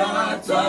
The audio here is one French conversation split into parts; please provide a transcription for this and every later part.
à toi.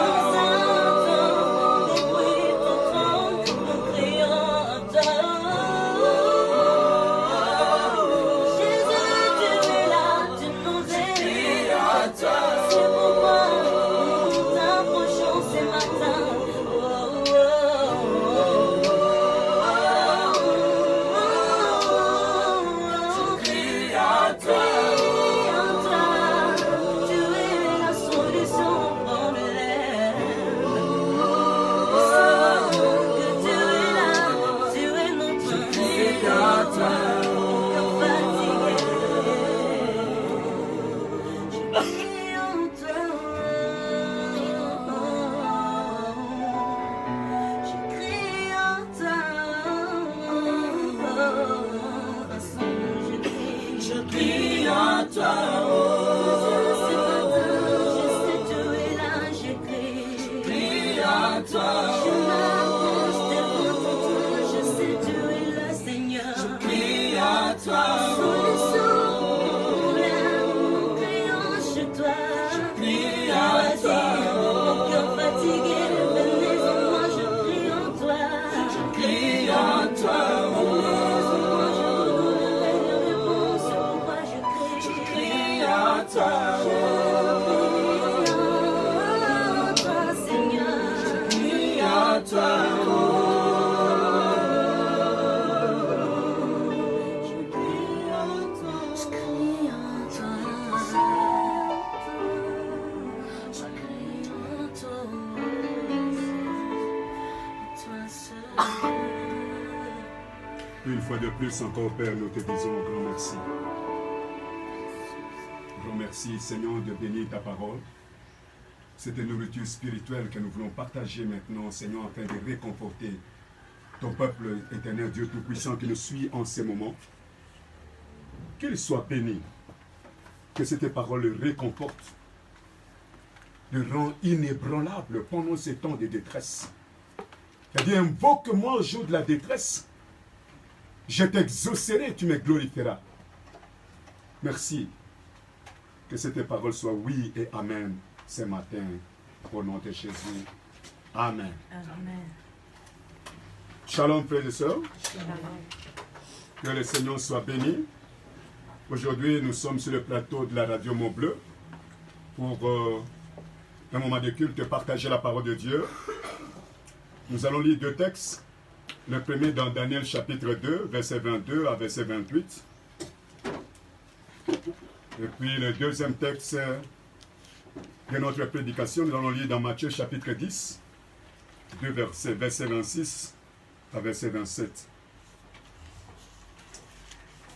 Une fois de plus encore, Père, nous te disons un grand merci. Grand merci, Seigneur, de bénir ta parole. Cette nourriture spirituelle que nous voulons partager maintenant, Seigneur, afin de réconforter ton peuple éternel, Dieu Tout-Puissant, qui nous suit en ces moments. Qu'il soit béni, que cette parole le réconforte, le rend inébranlable pendant ces temps de détresse. C'est-à-dire, invoque-moi au jour de la détresse. Je t'exaucerai, tu me glorifieras. Merci. Que cette parole soit oui et amen ce matin. Au nom de Jésus. Amen. Amen. Shalom, frères et sœurs. Shalom. Que le Seigneur soit béni. Aujourd'hui, nous sommes sur le plateau de la radio Mont-Bleu pour un moment de culte, partager la parole de Dieu. Nous allons lire deux textes. Le premier dans Daniel chapitre 2, verset 22 à verset 28. Et puis le deuxième texte de notre prédication, nous allons lire dans Matthieu chapitre 10, verset 26 à verset 27.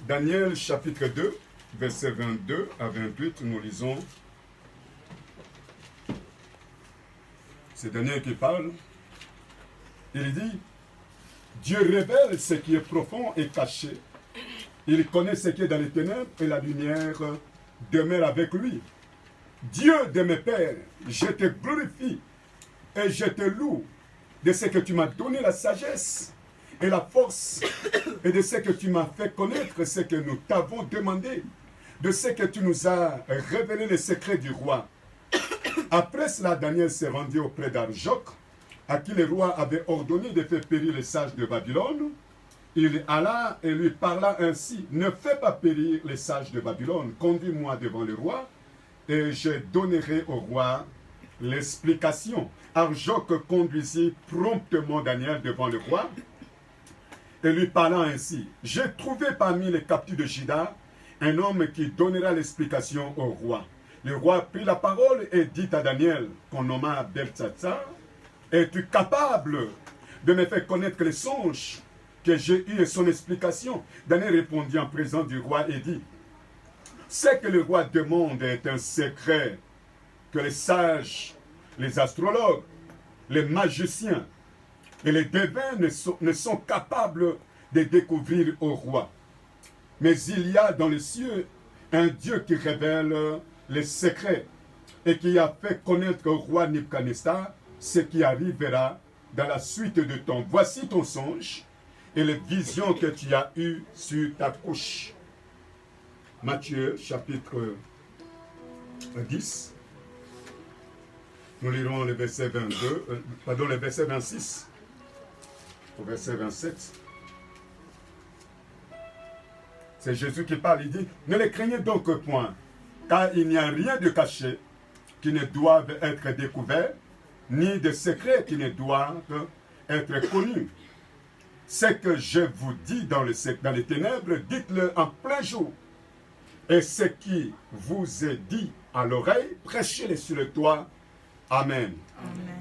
Daniel chapitre 2, verset 22 à 28, nous lisons. C'est Daniel qui parle. Il dit: Dieu révèle ce qui est profond et caché. Il connaît ce qui est dans les ténèbres et la lumière demeure avec lui. Dieu de mes pères, je te glorifie et je te loue de ce que tu m'as donné la sagesse et la force et de ce que tu m'as fait connaître ce que nous t'avons demandé, de ce que tu nous as révélé les secrets du roi. Après cela, Daniel s'est rendu auprès d'Arjoc, à qui le roi avait ordonné de faire périr les sages de Babylone. Il alla et lui parla ainsi: ne fais pas périr les sages de Babylone, conduis-moi devant le roi, et je donnerai au roi l'explication. Arjoc conduisit promptement Daniel devant le roi, et lui parla ainsi: j'ai trouvé parmi les captifs de Juda un homme qui donnera l'explication au roi. Le roi prit la parole et dit à Daniel, qu'on nomma Beltsatsar: es-tu capable de me faire connaître les songes que j'ai eus et son explication? Daniel répondit en présence du roi et dit: ce que le roi demande est un secret que les sages, les astrologues, les magiciens et les devins ne sont capables de découvrir au roi. Mais il y a dans les cieux un Dieu qui révèle les secrets et qui a fait connaître au roi Nebuchadnezzar ce qui arrivera dans la suite de ton. Voici ton songe et les visions que tu as eues sur ta couche. Matthieu chapitre 10, Nous lirons le verset 22, le verset 26 au verset 27. C'est Jésus qui parle, il dit, ne les craignez donc point, car il n'y a rien de caché qui ne doive être découvert, ni de secret qui ne doivent être connus. Ce que je vous dis dans les ténèbres, dites-le en plein jour. Et ce qui vous est dit à l'oreille, prêchez-le sur le toit. Amen. Amen.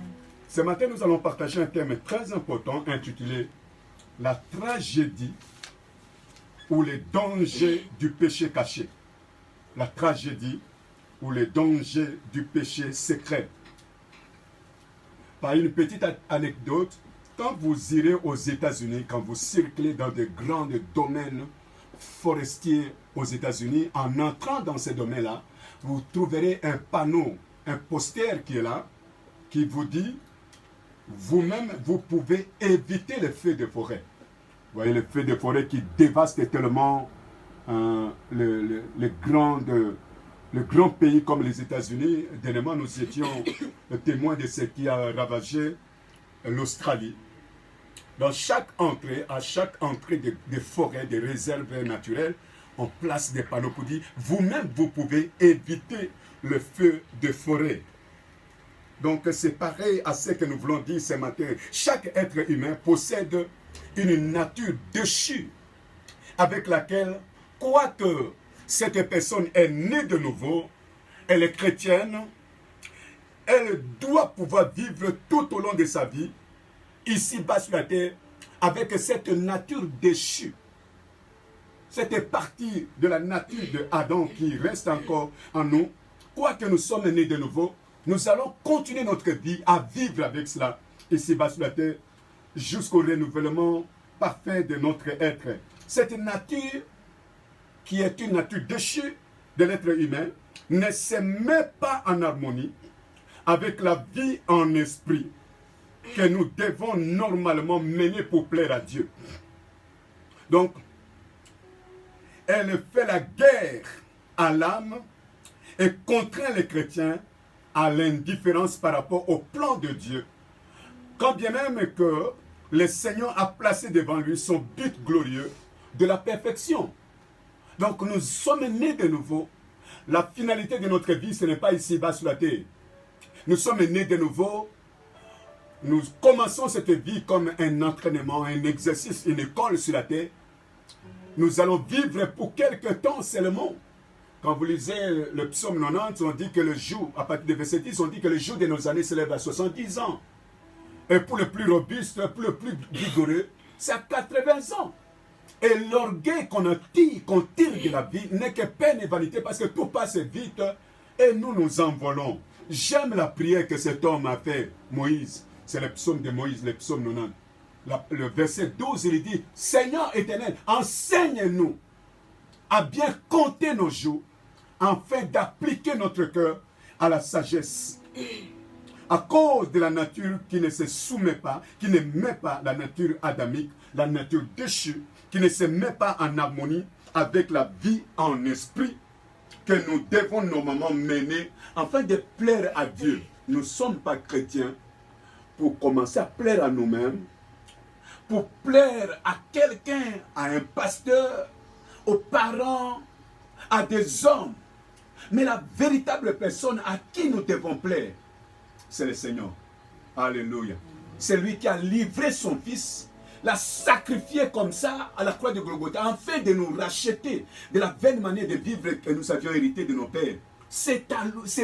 Ce matin, nous allons partager un thème très important intitulé « La tragédie ou les dangers du péché caché ». La tragédie ou les dangers du péché secret. Par une petite anecdote, quand vous irez aux États-Unis, quand vous circulez dans de grands domaines forestiers aux États-Unis, en entrant dans ces domaines-là, vous trouverez un panneau, un poster qui est là, qui vous dit, vous-même, vous pouvez éviter les feux de forêt. Vous voyez les feux de forêt qui dévastent tellement le grand pays comme les États-Unis. Dernièrement, nous étions témoins de ce qui a ravagé l'Australie. Dans chaque entrée, à chaque entrée des forêts, des réserves naturelles, on place des panneaux pour dire, vous-même, vous pouvez éviter le feu de forêt. Donc, c'est pareil à ce que nous voulons dire ce matin. Chaque être humain possède une nature déchue avec laquelle, quoique cette personne est née de nouveau, elle est chrétienne, elle doit pouvoir vivre tout au long de sa vie, ici-bas sur la terre, avec cette nature déchue. Cette partie de la nature de Adam qui reste encore en nous, quoique nous sommes nés de nouveau, nous allons continuer notre vie à vivre avec cela, ici-bas sur la terre, jusqu'au renouvellement parfait de notre être. Cette nature, qui est une nature déchue de l'être humain, ne se met pas en harmonie avec la vie en esprit que nous devons normalement mener pour plaire à Dieu. Donc, elle fait la guerre à l'âme et contraint les chrétiens à l'indifférence par rapport au plan de Dieu. Quand bien même que le Seigneur a placé devant lui son but glorieux de la perfection. Donc nous sommes nés de nouveau. La finalité de notre vie, ce n'est pas ici-bas sur la terre. Nous sommes nés de nouveau. Nous commençons cette vie comme un entraînement, un exercice, une école sur la terre. Nous allons vivre pour quelque temps seulement. Quand vous lisez le psaume 90, on dit que le jour, à partir de verset 10, on dit que le jour de nos années s'élève à 70 ans. Et pour le plus robuste, pour le plus vigoureux, c'est à 80 ans. Et l'orgueil qu'on tire de la vie n'est que peine et vanité parce que tout passe vite et nous nous envolons. J'aime la prière que cet homme a fait, Moïse. C'est le psaume de Moïse, le psaume 90. Le verset 12, il dit, Seigneur éternel, enseigne-nous à bien compter nos jours afin d'appliquer notre cœur à la sagesse. À cause de la nature qui ne se soumet pas, qui ne met pas la nature adamique, la nature déchue, qui ne se met pas en harmonie avec la vie en esprit que nous devons normalement mener afin de plaire à Dieu. Nous ne sommes pas chrétiens pour commencer à plaire à nous-mêmes, pour plaire à quelqu'un, à un pasteur, aux parents, à des hommes. Mais la véritable personne à qui nous devons plaire, c'est le Seigneur. Alléluia. C'est lui qui a livré son fils, l'a sacrifié comme ça à la croix de Golgotha, afin de nous racheter de la vaine manière de vivre que nous avions hérité de nos pères. C'est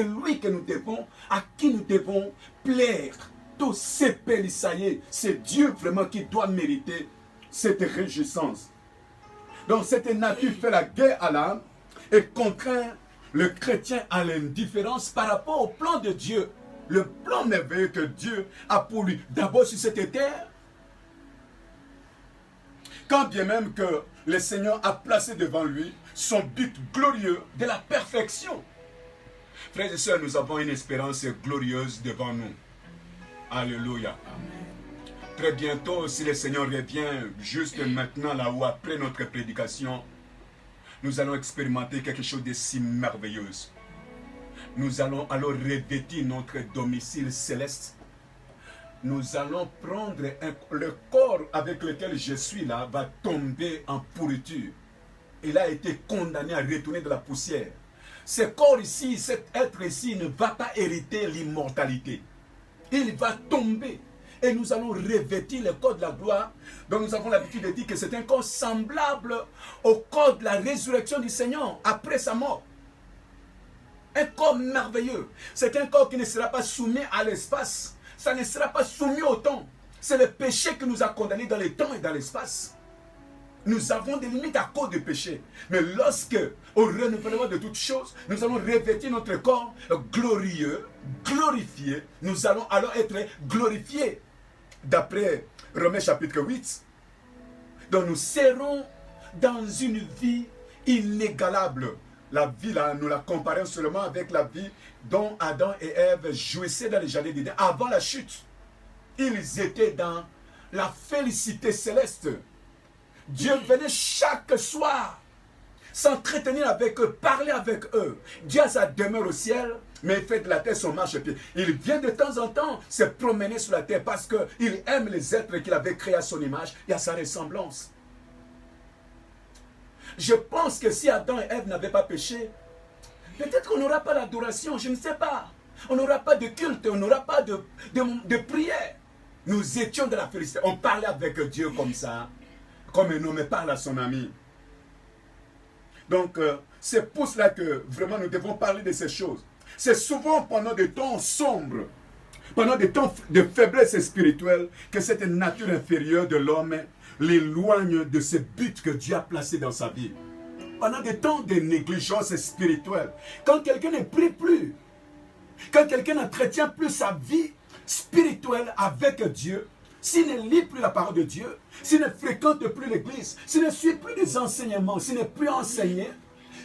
lui que nous devons, à qui nous devons plaire. Tout c'est Dieu vraiment qui doit mériter cette réjouissance. Donc cette nature fait la guerre à l'âme et contraint le chrétien à l'indifférence par rapport au plan de Dieu. Le plan merveilleux que Dieu a pour lui. D'abord sur cette terre, quand bien même que le Seigneur a placé devant lui son but glorieux de la perfection. Frères et sœurs, nous avons une espérance glorieuse devant nous. Alléluia. Très bientôt, si le Seigneur revient, juste maintenant, là où après notre prédication, nous allons expérimenter quelque chose de si merveilleux. Nous allons alors revêtir notre domicile céleste. Nous allons prendre le corps avec lequel je suis là va tomber en pourriture. Il a été condamné à retourner de la poussière. Ce corps ici, cet être ici ne va pas hériter l'immortalité. Il va tomber. Et nous allons revêtir le corps de la gloire, dont nous avons l'habitude de dire que c'est un corps semblable au corps de la résurrection du Seigneur après sa mort. Un corps merveilleux. C'est un corps qui ne sera pas soumis à l'espace. Ça ne sera pas soumis au temps. C'est le péché qui nous a condamnés dans le temps et dans l'espace. Nous avons des limites à cause du péché. Mais lorsque, au renouvellement de toutes choses, nous allons revêtir notre corps glorieux, glorifié, nous allons alors être glorifiés. D'après Romains chapitre 8, donc nous serons dans une vie inégalable. La vie là, nous la comparons seulement avec la vie dont Adam et Ève jouissaient dans les jardins d'Éden avant la chute. Ils étaient dans la félicité céleste. Dieu venait chaque soir s'entretenir avec eux, parler avec eux. Dieu a sa demeure au ciel, mais il fait de la terre son marchepied. Il vient de temps en temps se promener sur la terre parce qu'il aime les êtres qu'il avait créés à son image et à sa ressemblance. Je pense que si Adam et Ève n'avaient pas péché, peut-être qu'on n'aura pas l'adoration, je ne sais pas. On n'aura pas de culte, on n'aura pas de prière. Nous étions de la félicité. On parlait avec Dieu comme ça, comme un homme parle à son ami. Donc, c'est pour cela que vraiment nous devons parler de ces choses. C'est souvent pendant des temps sombres, pendant des temps de faiblesse spirituelle, que cette nature inférieure de l'homme l'éloigne de ce but que Dieu a placé dans sa vie. Pendant des temps de négligence spirituelle, quand quelqu'un ne prie plus, quand quelqu'un n'entretient plus sa vie spirituelle avec Dieu, s'il ne lit plus la parole de Dieu, s'il ne fréquente plus l'église, s'il ne suit plus des enseignements, s'il n'est plus enseigné,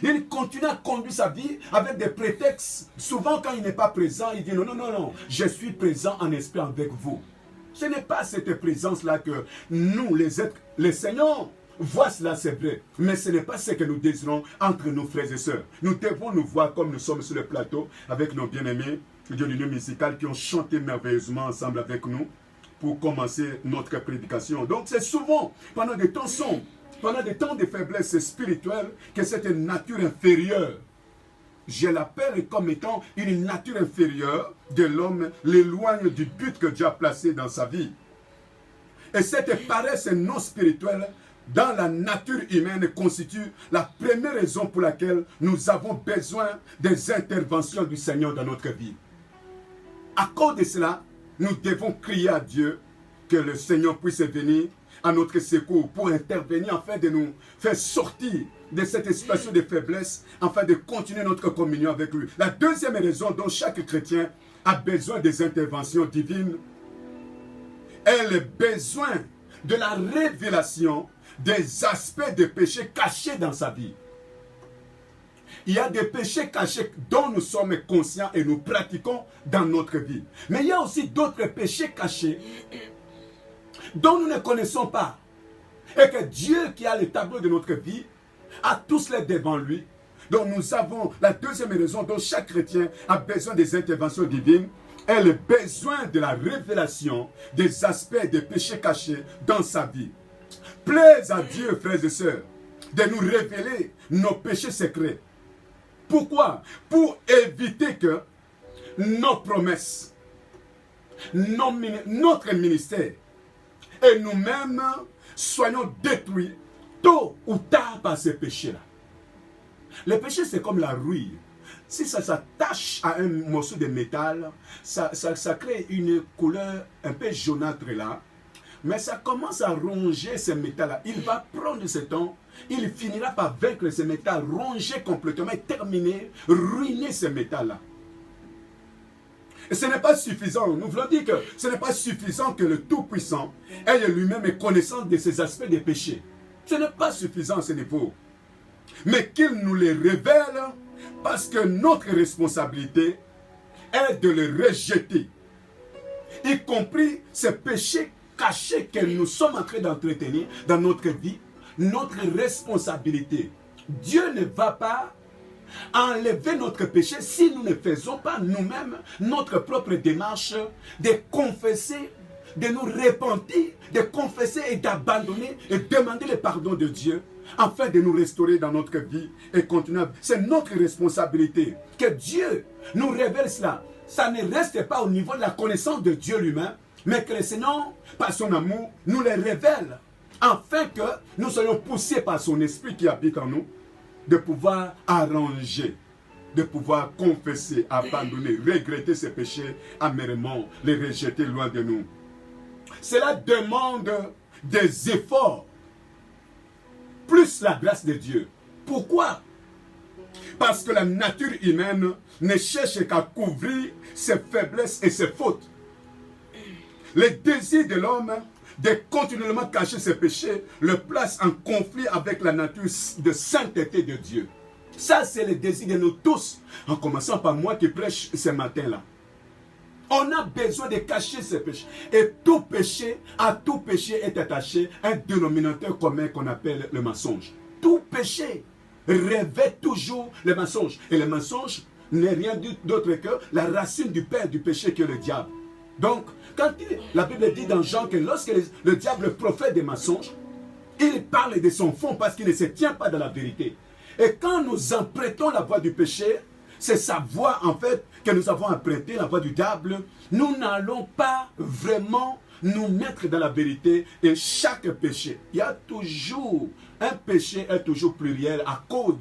il continue à conduire sa vie avec des prétextes. Souvent, quand il n'est pas présent, il dit non, non, non, non, je suis présent en esprit avec vous. Ce n'est pas cette présence-là que nous, les êtres, les seigneurs, voient cela, c'est vrai. Mais ce n'est pas ce que nous désirons entre nos frères et sœurs. Nous devons nous voir comme nous sommes sur le plateau avec nos bien-aimés de l'union musicale qui ont chanté merveilleusement ensemble avec nous pour commencer notre prédication. Donc c'est souvent pendant des temps sombres, pendant des temps de faiblesse spirituelle que cette nature inférieure, je l'appelle comme étant une nature inférieure de l'homme, l'éloigne du but que Dieu a placé dans sa vie. Et cette paresse non spirituelle dans la nature humaine constitue la première raison pour laquelle nous avons besoin des interventions du Seigneur dans notre vie. À cause de cela, nous devons crier à Dieu que le Seigneur puisse venir à notre secours pour intervenir afin de nous faire sortir de cette situation de faiblesse afin de continuer notre communion avec lui. La deuxième raison dont chaque chrétien a besoin des interventions divines est le besoin de la révélation des aspects des péchés cachés dans sa vie. Il y a des péchés cachés dont nous sommes conscients et nous pratiquons dans notre vie. Mais il y a aussi d'autres péchés cachés dont nous ne connaissons pas. Et que Dieu qui a le tableau de notre vie a tous les devant lui. Donc nous avons la deuxième raison dont chaque chrétien a besoin des interventions divines est le besoin de la révélation des aspects des péchés cachés dans sa vie. Plaise à Dieu, frères et sœurs, de nous révéler nos péchés secrets. Pourquoi? Pour éviter que nos promesses, notre ministère et nous-mêmes soyons détruits tôt ou tard par ces péchés-là. Le péché, c'est comme la rouille. Si ça s'attache à un morceau de métal, ça crée une couleur un peu jaunâtre là. Mais ça commence à ronger ce métal-là. Il va prendre ce temps. Il finira par vaincre ce métal, ronger complètement, terminer, ruiner ce métal-là. Et ce n'est pas suffisant. Nous voulons dire que ce n'est pas suffisant que le Tout-Puissant ait lui-même connaissance de ces aspects des péchés. Ce n'est pas suffisant à ce niveau. Mais qu'il nous les révèle parce que notre responsabilité est de les rejeter. Y compris ces péchés cachés que nous sommes en train d'entretenir dans notre vie. Notre responsabilité. Dieu ne va pas enlever notre péché si nous ne faisons pas nous-mêmes notre propre démarche de confesser, de nous repentir, de confesser et d'abandonner et demander le pardon de Dieu afin de nous restaurer dans notre vie et continuer. C'est notre responsabilité. Que Dieu nous révèle cela. Ça ne reste pas au niveau de la connaissance de Dieu lui-même, mais que le Seigneur, par son amour, nous le révèle afin que nous soyons poussés par son esprit qui habite en nous de pouvoir arranger, de pouvoir confesser, abandonner, regretter ses péchés amèrement, les rejeter loin de nous. Cela demande des efforts, plus la grâce de Dieu. Pourquoi? Parce que la nature humaine ne cherche qu'à couvrir ses faiblesses et ses fautes. Les désirs de l'homme de continuellement cacher ses péchés le place en conflit avec la nature de sainteté de Dieu. Ça, c'est le désir de nous tous, en commençant par moi qui prêche ce matin-là. On a besoin de cacher ses péchés. Et tout péché, à tout péché est attaché un dénominateur commun qu'on appelle le mensonge. Tout péché revêt toujours le mensonge. Et le mensonge n'est rien d'autre que la racine du père du péché qui est le diable. Donc, quand la Bible dit dans Jean que lorsque le diable profère des mensonges, il parle de son fond parce qu'il ne se tient pas dans la vérité. Et quand nous empruntons la voie du péché, c'est sa voie en fait que nous avons emprunté, la voie du diable. Nous n'allons pas vraiment nous mettre dans la vérité. Et chaque péché, il y a toujours, un péché est toujours pluriel à cause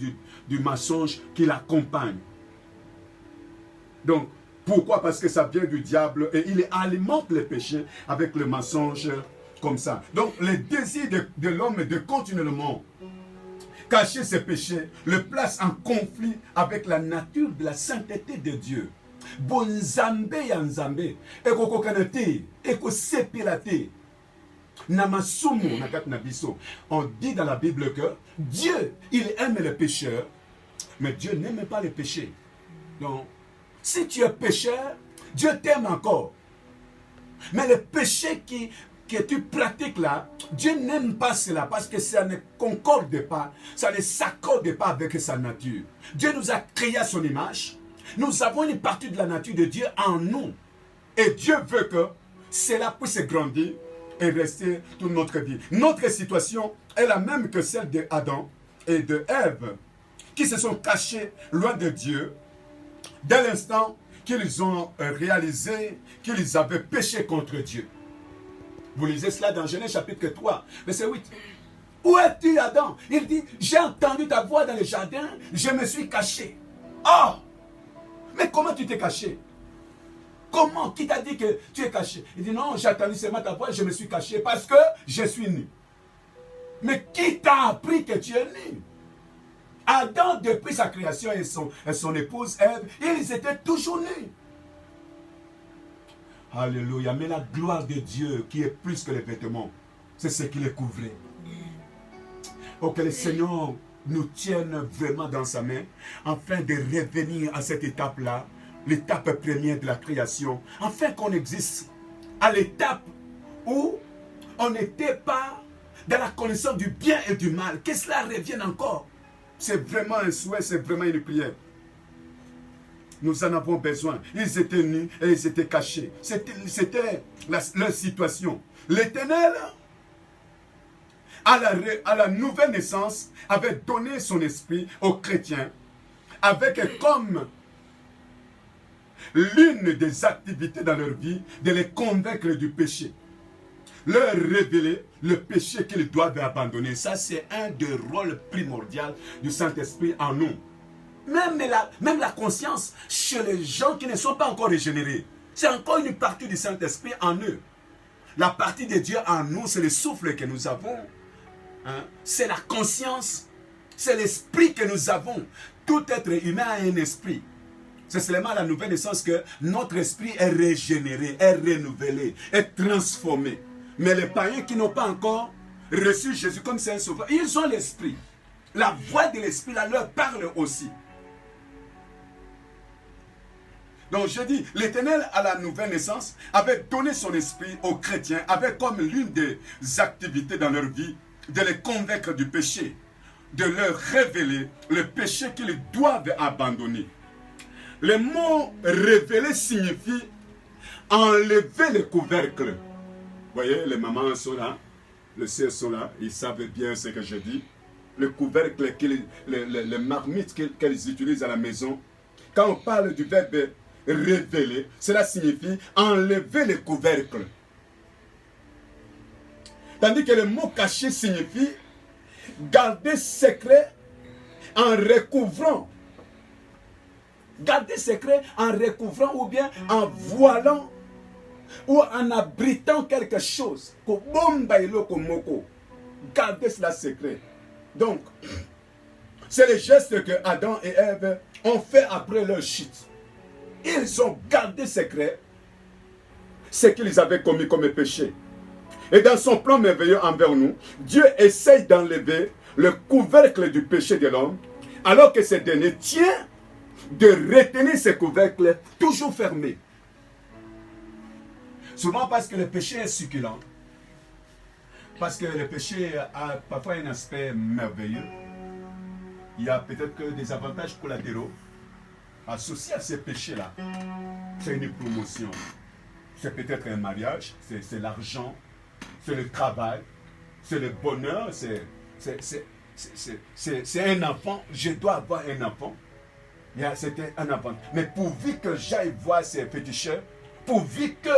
du mensonge qui l'accompagne. Donc, pourquoi? Parce que ça vient du diable et il alimente le péché avec le mensonge comme ça. Donc, le désir de l'homme de continuellement cacher ses péchés le place en conflit avec la nature de la sainteté de Dieu. Bonzambe ya nzambe ekokokanate ekosepilate namasumu nakat nabiso. On dit dans la Bible que Dieu, il aime les pécheurs, mais Dieu n'aime pas les péchés. Donc, si tu es pécheur, Dieu t'aime encore. Mais le péché que tu pratiques là, Dieu n'aime pas cela parce que ça ne concorde pas, ça ne s'accorde pas avec sa nature. Dieu nous a créé à son image. Nous avons une partie de la nature de Dieu en nous. Et Dieu veut que cela puisse grandir et rester toute notre vie. Notre situation est la même que celle d'Adam et de Ève, qui se sont cachés loin de Dieu dès l'instant qu'ils ont réalisé qu'ils avaient péché contre Dieu. Vous lisez cela dans Genèse chapitre 3, verset 8. Où es-tu, Adam? Il dit, j'ai entendu ta voix dans le jardin, je me suis caché. Oh! Mais comment tu t'es caché? Comment? Qui t'a dit que tu es caché? Il dit, non, j'ai entendu seulement ta voix, je me suis caché parce que je suis nu. Mais qui t'a appris que tu es nu? Adam, depuis sa création et son épouse Ève, ils étaient toujours nus. Alléluia. Mais la gloire de Dieu, qui est plus que les vêtements, c'est ce qui les couvrait. Oh, que le Seigneur nous tienne vraiment dans sa main, afin de revenir à cette étape-là, l'étape première de la création, afin qu'on existe à l'étape où on n'était pas dans la connaissance du bien et du mal. Que cela revienne encore. C'est vraiment un souhait, c'est vraiment une prière. Nous en avons besoin. Ils étaient nus et ils étaient cachés. C'était leur situation. L'Éternel, à la nouvelle naissance, avait donné son esprit aux chrétiens avec comme l'une des activités dans leur vie de les convaincre du péché. Leur révéler le péché qu'ils doivent abandonner. Ça, c'est un des rôles primordiaux du Saint-Esprit en nous. Même la conscience chez les gens qui ne sont pas encore régénérés. C'est encore une partie du Saint-Esprit en eux. La partie de Dieu en nous, c'est le souffle que nous avons. Hein? C'est la conscience. C'est l'esprit que nous avons. Tout être humain a un esprit. C'est seulement à la nouvelle naissance que notre esprit est régénéré, est renouvelé, est transformé. Mais les païens qui n'ont pas encore reçu Jésus comme Saint Sauveur, ils ont l'esprit. La voix de l'esprit là leur parle aussi. Donc je dis, l'Éternel à la nouvelle naissance avait donné son esprit aux chrétiens, avait comme l'une des activités dans leur vie de les convaincre du péché. de leur révéler le péché qu'ils doivent abandonner. Le mot révéler signifie enlever le couvercle. Vous voyez, les mamans sont là, les sœurs sont là, ils savent bien ce que je dis. Le couvercle, les marmites qu'elles utilisent à la maison. Quand on parle du verbe révéler, cela signifie enlever le couvercle. Tandis que le mot caché signifie garder secret en recouvrant. Garder secret en recouvrant ou bien en voilant ou en abritant quelque chose. Garder cela secret. Donc, c'est le geste que Adam et Ève ont fait après leur chute. Ils ont gardé secret ce qu'ils avaient commis comme péché. Et dans son plan merveilleux envers nous, Dieu essaye d'enlever le couvercle du péché de l'homme, alors que ce dernier tient de retenir ce couvercle toujours fermé. Souvent parce que le péché est succulent, parce que le péché a parfois un aspect merveilleux, il y a peut-être que des avantages collatéraux associés à ces péchés-là. C'est une promotion, c'est peut-être un mariage, c'est l'argent, c'est le travail, c'est le bonheur, c'est un enfant. Je dois avoir un enfant. C'était un avantage. Mais pourvu que j'aille voir ces féticheurs, pourvu que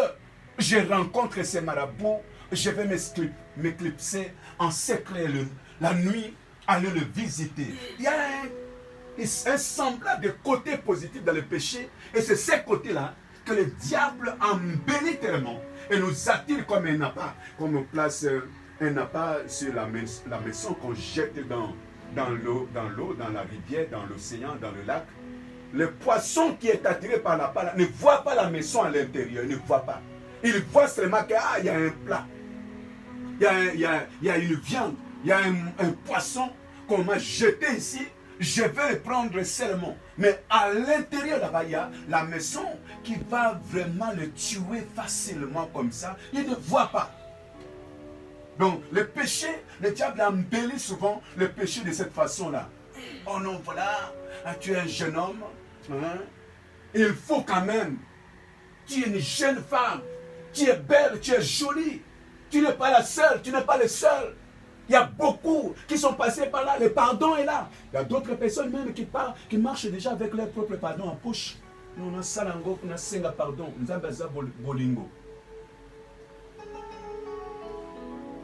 je rencontre ces marabouts, je vais m'éclipser en secret la nuit, aller le visiter. Il y a un semblant de côté positif dans le péché, et c'est ces côtés-là que le diable embellit tellement et nous attire comme un appât, comme on place un appât sur la maison qu'on jette dans l'eau, dans la rivière, dans l'océan, dans le lac. Le poisson qui est attiré par l'appât ne voit pas la maison à l'intérieur, il ne voit pas. Il voit seulement qu'il y a un plat, il y a une viande, il y a un poisson qu'on m'a jeté ici. Je vais le prendre seulement. Mais à l'intérieur là-bas, il y a la maison qui va vraiment le tuer facilement comme ça. Il ne voit pas. Donc le péché, le diable embellit souvent le péché de cette façon-là. Oh non, voilà, tu es un jeune homme. Hein? Il faut quand même. Tu es une jeune femme. Tu es belle, tu es jolie. Tu n'es pas la seule, tu n'es pas le seul. Il y a beaucoup qui sont passés par là. Le pardon est là. Il y a d'autres personnes même qui marchent déjà avec leur propre pardon en poche. Nous, on a salango, on a senga pardon. Nous avons bolingo.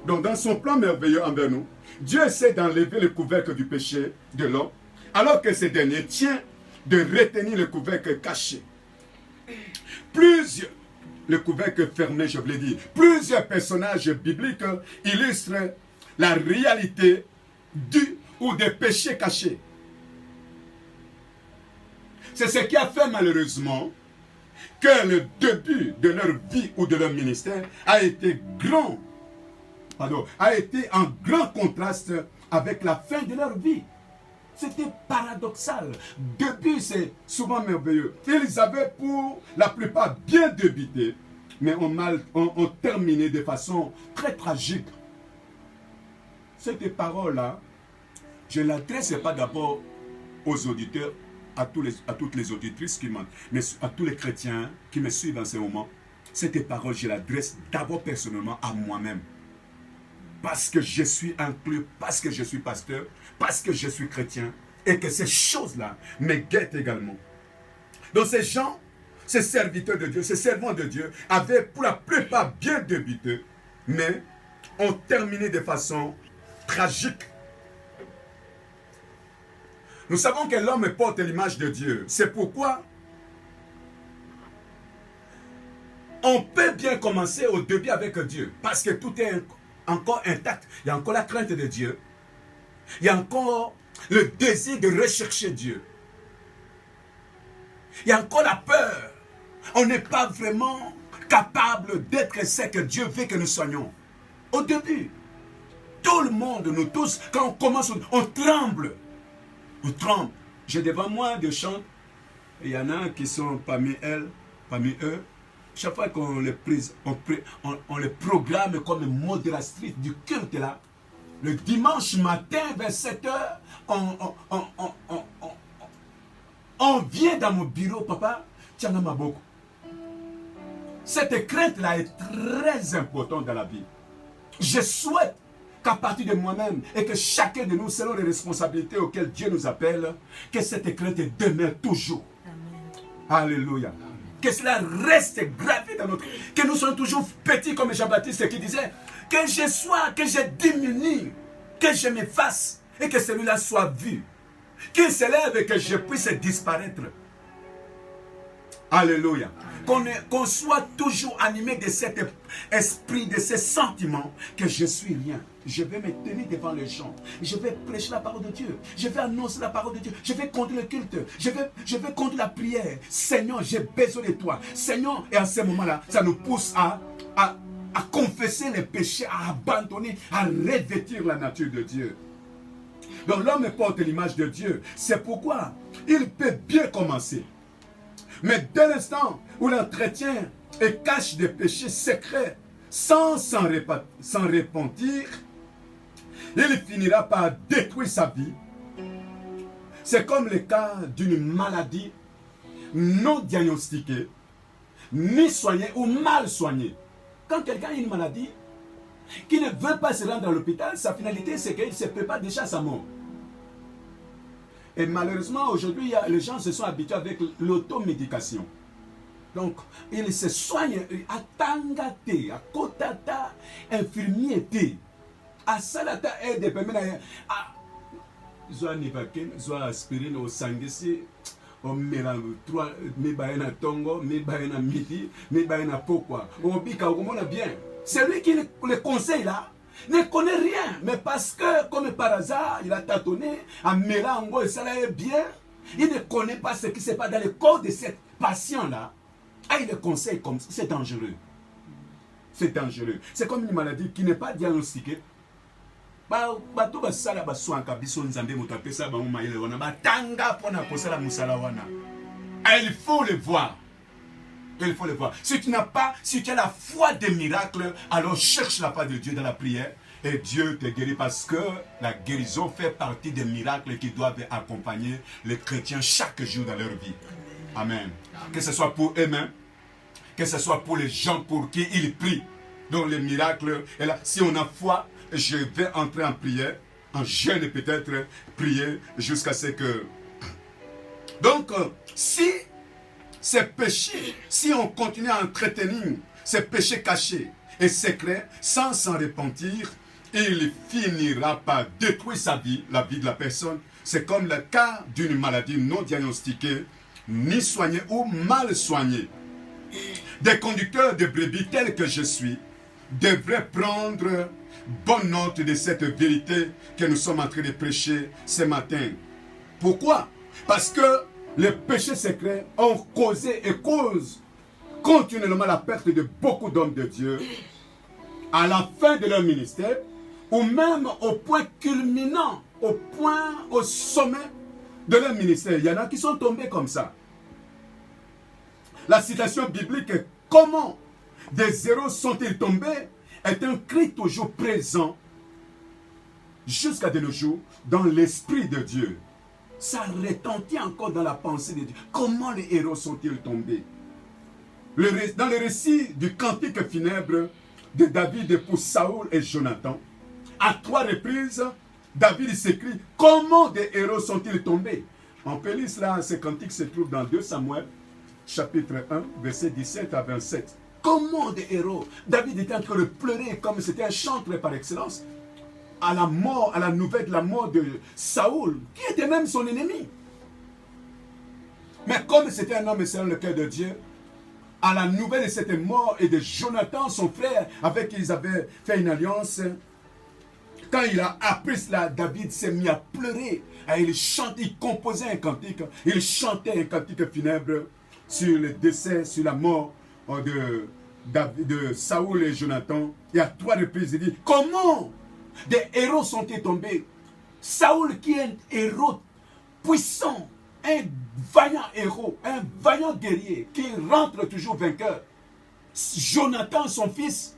Donc, dans son plan merveilleux envers nous, Dieu essaie d'enlever le couvercle du péché de l'homme, alors que ce dernier tient de retenir le couvercle caché. Le couvercle fermé, je vous l'ai dit, plusieurs personnages bibliques illustrent la réalité du ou des péchés cachés. C'est ce qui a fait malheureusement que le début de leur vie ou de leur ministère a été en grand contraste avec la fin de leur vie. C'était paradoxal. Début, c'est souvent merveilleux. Ils avaient pour la plupart bien débuté, mais ont terminé de façon très tragique. Cette parole-là, je ne l'adresse pas d'abord aux auditeurs, à toutes les auditrices qui m'ont, mais à tous les chrétiens qui me suivent en ce moment. Cette parole, je l'adresse d'abord personnellement à moi-même. Parce que je suis inclus, parce que je suis pasteur, parce que je suis chrétien, et que ces choses-là me guettent également. Donc ces gens, ces serviteurs de Dieu, ces servants de Dieu, avaient pour la plupart bien débuté, mais ont terminé de façon tragique. Nous savons que l'homme porte l'image de Dieu. C'est pourquoi on peut bien commencer au début avec Dieu, parce que tout est encore intact. Il y a encore la crainte de Dieu. Il y a encore le désir de rechercher Dieu. Il y a encore la peur. On n'est pas vraiment capable d'être ce que Dieu veut que nous soyons. Au début, tout le monde, nous tous, quand on commence, on tremble. On tremble. J'ai devant moi des chants. Il y en a qui sont parmi eux. Chaque fois qu'on les programme comme modératrice du culte là, Le dimanche matin, vers 7 heures, on vient dans mon bureau, papa, tiens ma beaucoup. Cette crainte-là est très importante dans la vie. Je souhaite qu'à partir de moi-même et que chacun de nous, selon les responsabilités auxquelles Dieu nous appelle, que cette crainte demeure toujours. Amen. Alléluia. Que cela reste gravé dans notre... Que nous soyons toujours petits comme Jean-Baptiste qui disait que je diminue, que je m'efface et que celui-là soit vu. Qu'il s'élève et que je puisse disparaître. Alléluia. Qu'on soit toujours animé de cet esprit, de ces sentiments, que je suis rien. Je vais me tenir devant les gens. Je vais prêcher la parole de Dieu. Je vais annoncer la parole de Dieu. Je vais conduire le culte. Je vais conduire la prière. Seigneur, j'ai besoin de toi. Seigneur, et à ce moment-là, ça nous pousse à confesser les péchés, à abandonner, à revêtir la nature de Dieu. Donc l'homme porte l'image de Dieu. C'est pourquoi il peut bien commencer. Mais dès l'instant où l'entretient et cache des péchés secrets sans s'en repentir, il finira par détruire sa vie. C'est comme le cas d'une maladie non diagnostiquée, ni soignée ou mal soignée. Quand quelqu'un a une maladie, qui ne veut pas se rendre à l'hôpital, sa finalité c'est qu'il se prépare déjà à sa mort. Et malheureusement, aujourd'hui, les gens se sont habitués avec l'automédication. Donc, ils se soignent à tangate, à kotata, infirmiété, à salata aide, à zoa nivaken, zoa aspirine au sangesi, au mélange, trois, mébaïna tongo, mébaïna midi, mébaïna pourquoi. Au bika, au comment bien. Celui qui le conseille là, ne connaît rien, mais parce que, comme par hasard, il a tâtonné, en mélange, et ça est bien, il ne connaît pas ce qui se passe dans le corps de cet patient-là. Ah, il le conseille comme ça, c'est dangereux. C'est dangereux. C'est comme une maladie qui n'est pas diagnostiquée. Il faut le voir. Il faut le voir. Si tu as la foi des miracles, alors cherche la foi de Dieu dans la prière et Dieu te guérit parce que la guérison fait partie des miracles qui doivent accompagner les chrétiens chaque jour dans leur vie. Amen. Que ce soit pour eux-mêmes, que ce soit pour les gens pour qui ils prient. Donc les miracles, et là, si on a foi, je vais entrer en prière, en jeûne peut-être, prier jusqu'à ce que... Donc, si ces péchés, si on continue à entretenir ces péchés cachés et secrets sans s'en repentir, il finira par détruire sa vie, la vie de la personne. C'est comme le cas d'une maladie non diagnostiquée, ni soignée ou mal soignée. Des conducteurs de brebis tels que je suis devraient prendre bonne note de cette vérité que nous sommes en train de prêcher ce matin. Pourquoi? Parce que les péchés secrets ont causé et causent continuellement la perte de beaucoup d'hommes de Dieu à la fin de leur ministère ou même au point culminant, au sommet de leur ministère. Il y en a qui sont tombés comme ça. La citation biblique est « Comment des héros sont-ils tombés ?» est un cri toujours présent jusqu'à de nos jours dans l'esprit de Dieu. Ça retentit encore dans la pensée de Dieu. Comment les héros sont-ils tombés? Dans le récit du cantique funèbre de David pour Saoul et Jonathan, à 3 reprises, David s'écrit « Comment des héros sont-ils tombés ?» On peut lire cela, ce cantique se trouve dans 2 Samuel, chapitre 1, verset 17 à 27. Comment des héros? David était en train de pleurer comme c'était un chanteur par excellence à la mort, à la nouvelle de la mort de Saoul, qui était même son ennemi. Mais comme c'était un homme selon le cœur de Dieu, à la nouvelle de cette mort et de Jonathan, son frère, avec qui ils avaient fait une alliance, quand il a appris cela, David s'est mis à pleurer. Et il chantait, il composait un cantique, il chantait un cantique funèbre sur le décès, sur la mort de Saoul et Jonathan. Et à 3 reprises, il dit, comment des héros sont-ils tombés? Saoul qui est un héros puissant, un vaillant héros, un vaillant guerrier, qui rentre toujours vainqueur. Jonathan, son fils,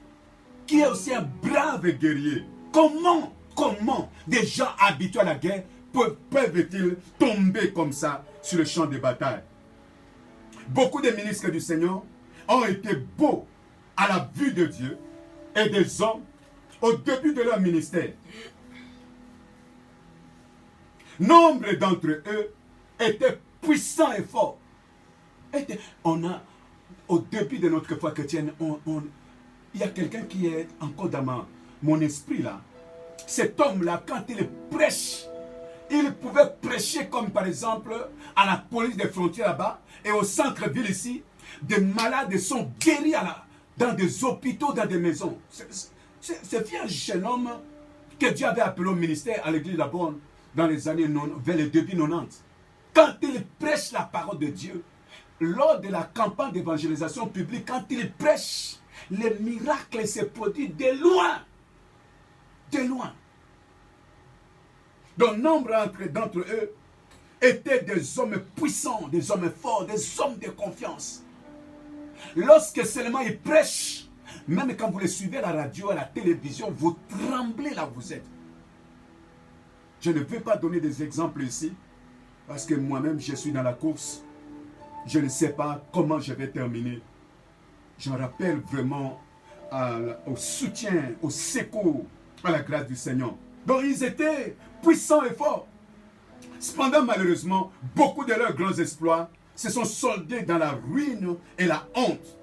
qui est aussi un brave guerrier. Comment comment des gens habitués à la guerre peuvent-ils tomber comme ça sur le champ de bataille? Beaucoup de ministres du Seigneur ont été beaux à la vue de Dieu et des hommes au début de leur ministère. Nombre d'entre eux étaient puissants et forts. Au début de notre foi chrétienne, il y a quelqu'un qui est encore dans mon esprit là. Cet homme-là, quand il prêche, il pouvait prêcher comme par exemple à la police des frontières là-bas et au centre-ville ici. Des malades sont guéris dans des hôpitaux, dans des maisons. C'est un jeune homme que Dieu avait appelé au ministère à l'église là-bas dans les années, vers les début 90. Quand il prêche la parole de Dieu, lors de la campagne d'évangélisation publique, quand il prêche, les miracles se produisent de loin. De loin. Donc, nombre d'entre eux étaient des hommes puissants, des hommes forts, des hommes de confiance. Lorsque seulement ils prêchent, même quand vous les suivez à la radio, à la télévision, vous tremblez là où vous êtes. Je ne vais pas donner des exemples ici, parce que moi-même, je suis dans la course. Je ne sais pas comment je vais terminer. J'en rappelle vraiment au soutien, au secours, à la grâce du Seigneur. Donc ils étaient puissants et forts. Cependant, malheureusement, beaucoup de leurs grands exploits se sont soldés dans la ruine et la honte.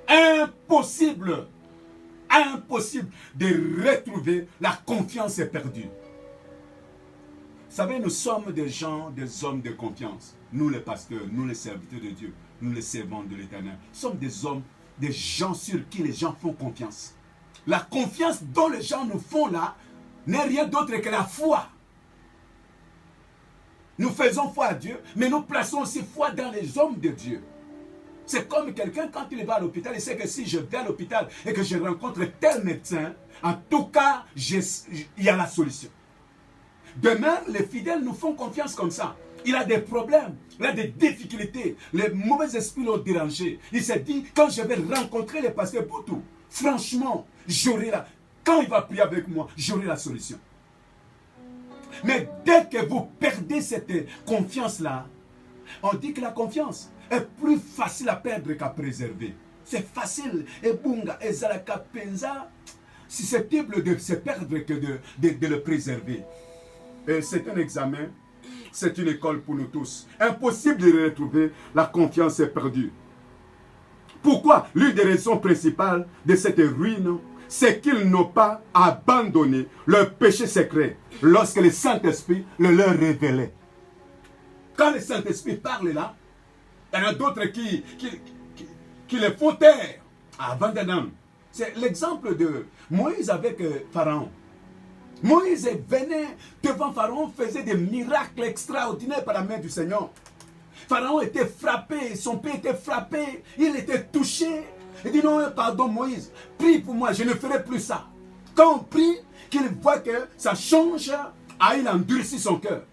Impossible de retrouver la confiance perdue. Vous savez, nous sommes des gens, des hommes de confiance. Nous les pasteurs, nous les serviteurs de Dieu, nous les servants de l'Éternel. Nous sommes des hommes, des gens sur qui les gens font confiance. La confiance dont les gens nous font là n'est rien d'autre que la foi. Nous faisons foi à Dieu, mais nous plaçons aussi foi dans les hommes de Dieu. C'est comme quelqu'un, quand il va à l'hôpital, il sait que si je vais à l'hôpital et que je rencontre tel médecin, en tout cas, il y a la solution. Demain, les fidèles nous font confiance comme ça. Il a des problèmes, il a des difficultés. Les mauvais esprits l'ont dérangé. Il s'est dit, quand je vais rencontrer les pasteurs Boutou, franchement, quand il va prier avec moi, j'aurai la solution. Mais dès que vous perdez cette confiance-là, on dit que la confiance est plus facile à perdre qu'à préserver. C'est facile. Et bunga, et zalaka penza, susceptible de se perdre que de le préserver. C'est un examen, c'est une école pour nous tous. Impossible de retrouver, la confiance est perdue. Pourquoi? L'une des raisons principales de cette ruine, c'est qu'ils n'ont pas abandonné leur péché secret lorsque le Saint-Esprit le leur révélait. Quand le Saint-Esprit parle là, il y en a d'autres qui les font taire avant d'Adam. C'est l'exemple de Moïse avec Pharaon. Moïse venait devant Pharaon, faisait des miracles extraordinaires par la main du Seigneur. Pharaon était frappé, son père était frappé, il était touché. Il dit non, pardon Moïse, prie pour moi, je ne ferai plus ça. Quand on prie, qu'il voit que ça change, il endurcit son cœur.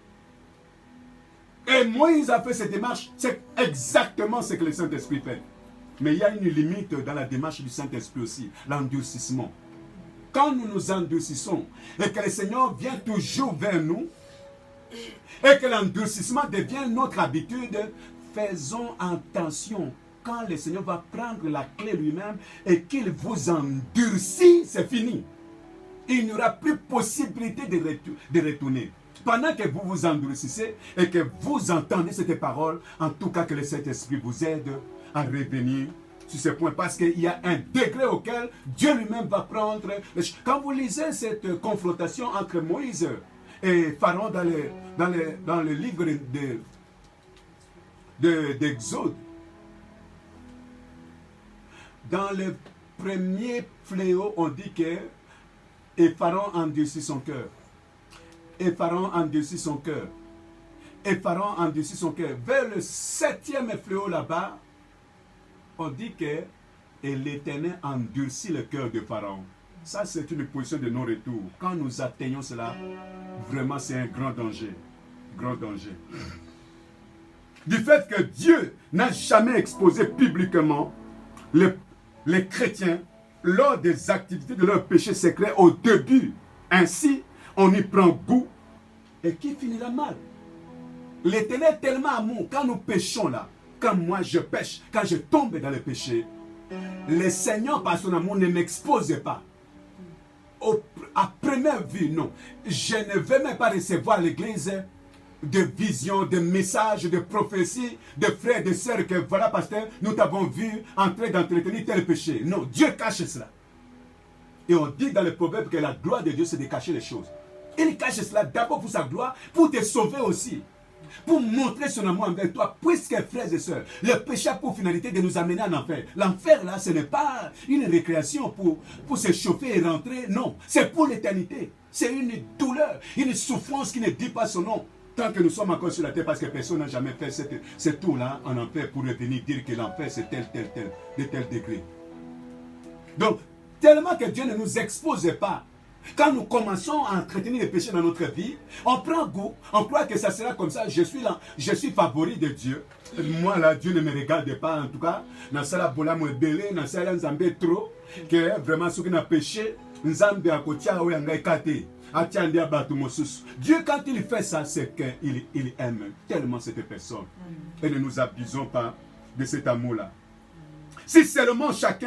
Et Moïse a fait cette démarche, c'est exactement ce que le Saint-Esprit fait. Mais il y a une limite dans la démarche du Saint-Esprit aussi, l'endurcissement. Quand nous nous endurcissons et que le Seigneur vient toujours vers nous et que l'endurcissement devient notre habitude, faisons attention. Quand le Seigneur va prendre la clé lui-même et qu'il vous endurcit, c'est fini. Il n'y aura plus possibilité de retourner. Pendant que vous vous endurcissez et que vous entendez cette parole, en tout cas que le Saint-Esprit vous aide à revenir sur ce point, parce qu'il y a un degré auquel Dieu lui-même va prendre. Quand vous lisez cette confrontation entre Moïse et Pharaon dans le livre d'Exode, dans le premier fléau, on dit que Pharaon endurcit son cœur. Et Pharaon endurcit son cœur. Et Pharaon endurcit son cœur. Vers le 7e fléau là-bas, on dit que l'Éternel endurcit le cœur de Pharaon. Ça, c'est une position de non-retour. Quand nous atteignons cela, vraiment, c'est un grand danger. Grand danger. Du fait que Dieu n'a jamais exposé publiquement les chrétiens lors des activités de leur péché secret au début. Ainsi, on y prend goût et qui finira mal. L'Éternel est tellement amour, quand nous péchons là, quand moi je pêche, quand je tombe dans le péché, le Seigneur par son amour ne m'expose pas. À première vue, non. Je ne veux même pas recevoir l'église de visions, de messages, de prophéties, de frères, de sœurs que voilà, pasteur, nous t'avons vu entrer d'entretenir tel péché. Non, Dieu cache cela. Et on dit dans le proverbe que la gloire de Dieu, c'est de cacher les choses. Il cache cela d'abord pour sa gloire, pour te sauver aussi. Pour montrer son amour envers toi, puisque frères et sœurs, le péché a pour finalité de nous amener en enfer. L'enfer là, ce n'est pas une récréation pour se chauffer et rentrer, non. C'est pour l'éternité. C'est une douleur, une souffrance qui ne dit pas son nom. Tant que nous sommes encore sur la terre, parce que personne n'a jamais fait ce tour-là en enfer pour revenir dire que l'enfer c'est tel, de tel degré. Donc, tellement que Dieu ne nous expose pas. Quand nous commençons à entretenir les péchés dans notre vie, on prend goût, on croit que ça sera comme ça. Je suis là, je suis favori de Dieu. Moi là, Dieu ne me regarde pas en tout cas. Dans ça, bola mo belé, dans ça, nzambe trop, que vraiment ceux qui n'ont péché, nzambe a kotia ou yanga ekate. Dieu, quand il fait ça, c'est qu'il aime tellement cette personne. Et ne nous abusons pas de cet amour-là. Si seulement chaque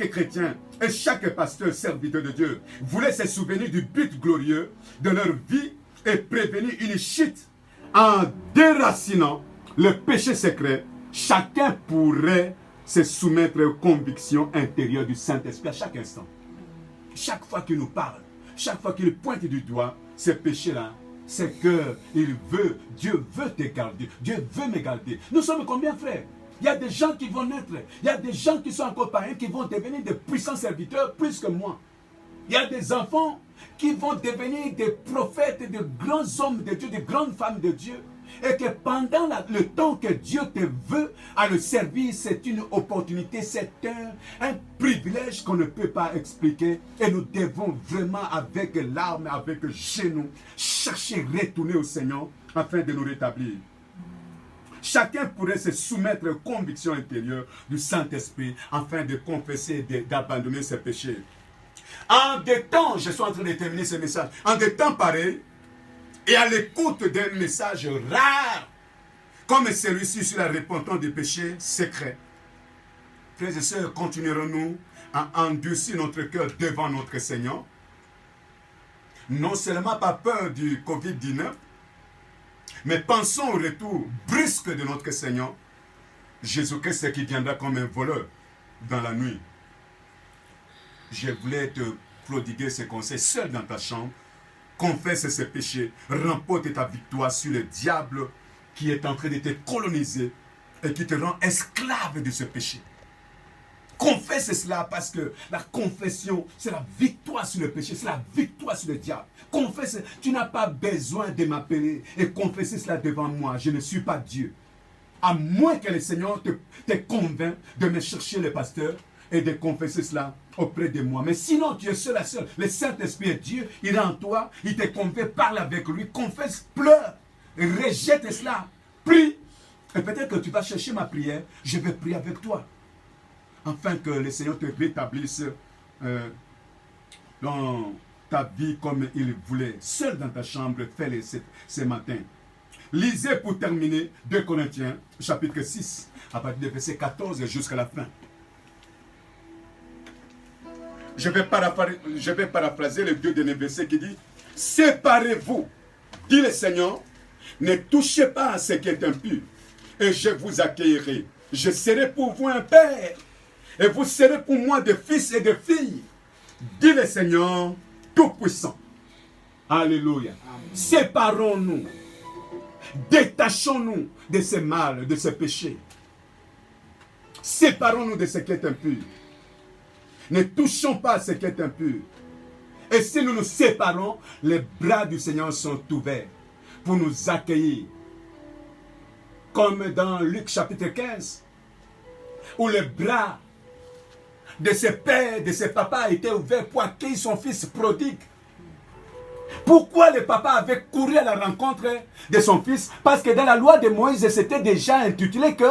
chrétien et chaque pasteur serviteur de Dieu voulait se souvenir du but glorieux de leur vie et prévenir une chute en déracinant le péché secret, chacun pourrait se soumettre aux convictions intérieures du Saint-Esprit à chaque instant. Chaque fois qu'il nous parle, chaque fois qu'il pointe du doigt ces péchés-là, c'est que Dieu veut te garder, Dieu veut me garder. Nous sommes combien, frères? Il y a des gens qui vont naître, il y a des gens qui sont encore païens, qui vont devenir des puissants serviteurs plus que moi. Il y a des enfants qui vont devenir des prophètes, de grands hommes de Dieu, de grandes femmes de Dieu. Et que pendant le temps que Dieu te veut à le servir, c'est une opportunité, c'est un privilège qu'on ne peut pas expliquer. Et nous devons vraiment, avec larmes, avec genoux, chercher à retourner au Seigneur afin de nous rétablir. Chacun pourrait se soumettre aux convictions intérieures du Saint-Esprit afin de confesser et d'abandonner ses péchés. En des temps, je suis en train de terminer ce message, en des temps pareils, et à l'écoute d'un message rare, comme celui-ci sur la repentance des péchés secrets, frères et sœurs, continuerons-nous à endurcir notre cœur devant notre Seigneur, non seulement par peur du Covid-19, mais pensons au retour brusque de notre Seigneur, Jésus-Christ qui viendra comme un voleur dans la nuit. Je voulais te prodiguer ce conseil seul dans ta chambre. Confesse ses péchés, remporte ta victoire sur le diable qui est en train de te coloniser et qui te rend esclave de ce péché. Confesse cela parce que la confession, c'est la victoire sur le péché, c'est la victoire sur le diable. Confesse, tu n'as pas besoin de m'appeler et confesser cela devant moi. Je ne suis pas Dieu. À moins que le Seigneur te convainc de me chercher le pasteur et de confesser cela auprès de moi. Mais sinon, tu es seul à seul. Le Saint-Esprit est Dieu, il est en toi, il te convainc, parle avec lui, confesse, pleure, rejette cela, prie. Et peut-être que tu vas chercher ma prière, je vais prier avec toi. Afin que le Seigneur te rétablisse dans ta vie comme il voulait. Seul dans ta chambre, fais-le ce matin. Lisez pour terminer 2 Corinthiens, chapitre 6, à partir du verset 14 jusqu'à la fin. Je vais paraphraser le deux derniers versets qui dit « Séparez-vous, dit le Seigneur, ne touchez pas à ce qui est impur, et je vous accueillerai. Je serai pour vous un père, et vous serez pour moi des fils et des filles, dit le Seigneur Tout-Puissant. » Alléluia. Séparons-nous, détachons-nous de ce mal, de ce péché. Séparons-nous de ce qui est impur. Ne touchons pas à ce qui est impur. Et si nous nous séparons, les bras du Seigneur sont ouverts pour nous accueillir. Comme dans Luc chapitre 15, où les bras de ses pères, de ses papas étaient ouverts pour accueillir son fils prodigue. Pourquoi le papa avait couru à la rencontre de son fils? Parce que dans la loi de Moïse, c'était déjà intitulé que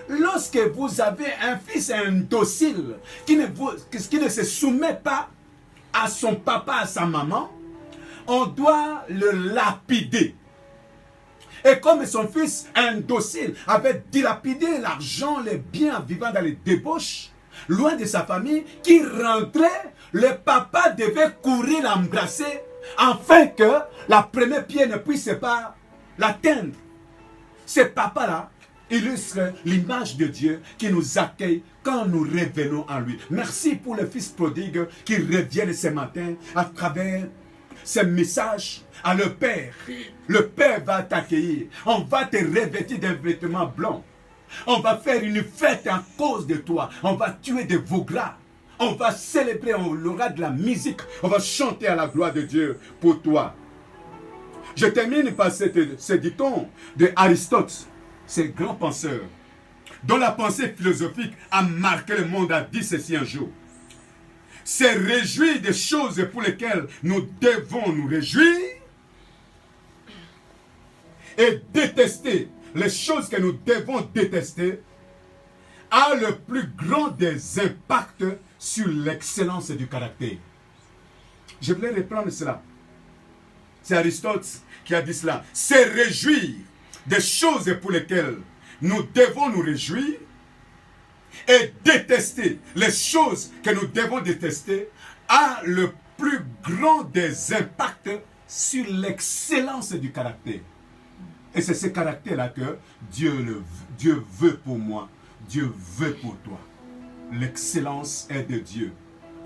lorsque vous avez un fils indocile qui ne se soumet pas à son papa, à sa maman, on doit le lapider. Et comme son fils indocile avait dilapidé l'argent, les biens vivant dans les débauches, loin de sa famille, qui rentrait, le papa devait courir l'embrasser afin que la première pierre ne puisse pas l'atteindre. Ce papa-là illustre l'image de Dieu qui nous accueille quand nous revenons en lui. Merci pour le fils prodigue qui revient ce matin à travers ce message à le Père. Le Père va t'accueillir. On va te revêtir d'un vêtement blanc. On va faire une fête à cause de toi. On va tuer des veaux gras. On va célébrer, on aura de la musique. On va chanter à la gloire de Dieu pour toi. Je termine par ce dicton de Aristote, ce grand penseur, dont la pensée philosophique a marqué le monde, a dit ceci un jour. C'est réjouir des choses pour lesquelles nous devons nous réjouir et détester les choses que nous devons détester a le plus grand des impacts sur l'excellence du caractère. Je voulais reprendre cela. C'est Aristote qui a dit cela. C'est réjouir des choses pour lesquelles nous devons nous réjouir et détester les choses que nous devons détester a le plus grand des impacts sur l'excellence du caractère. Et c'est ce caractère-là que Dieu veut pour moi, Dieu veut pour toi. L'excellence est de Dieu.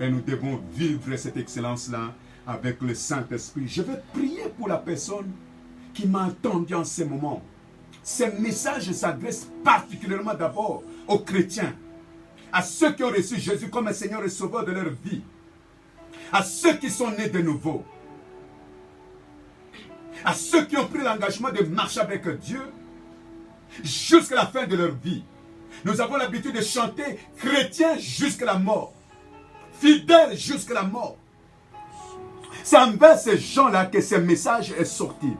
Et nous devons vivre cette excellence-là avec le Saint-Esprit. Je vais prier pour la personne qui m'a entendu en ce moment. Ce message s'adresse particulièrement d'abord aux chrétiens, à ceux qui ont reçu Jésus comme un Seigneur et Sauveur de leur vie, à ceux qui sont nés de nouveau, à ceux qui ont pris l'engagement de marcher avec Dieu jusqu'à la fin de leur vie. Nous avons l'habitude de chanter chrétien jusqu'à la mort, fidèle jusqu'à la mort. C'est envers ces gens-là que ce message est sorti.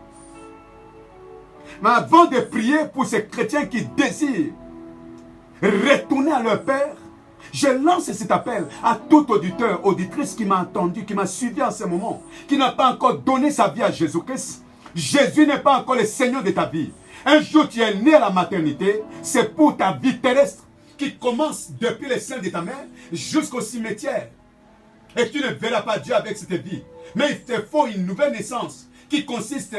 Mais avant de prier pour ces chrétiens qui désirent retourner à leur Père, je lance cet appel à tout auditeur, auditrice qui m'a entendu, qui m'a suivi en ce moment, qui n'a pas encore donné sa vie à Jésus-Christ. Jésus n'est pas encore le Seigneur de ta vie. Un jour tu es né à la maternité, c'est pour ta vie terrestre qui commence depuis le sein de ta mère jusqu'au cimetière. Et tu ne verras pas Dieu avec cette vie. Mais il te faut une nouvelle naissance qui consiste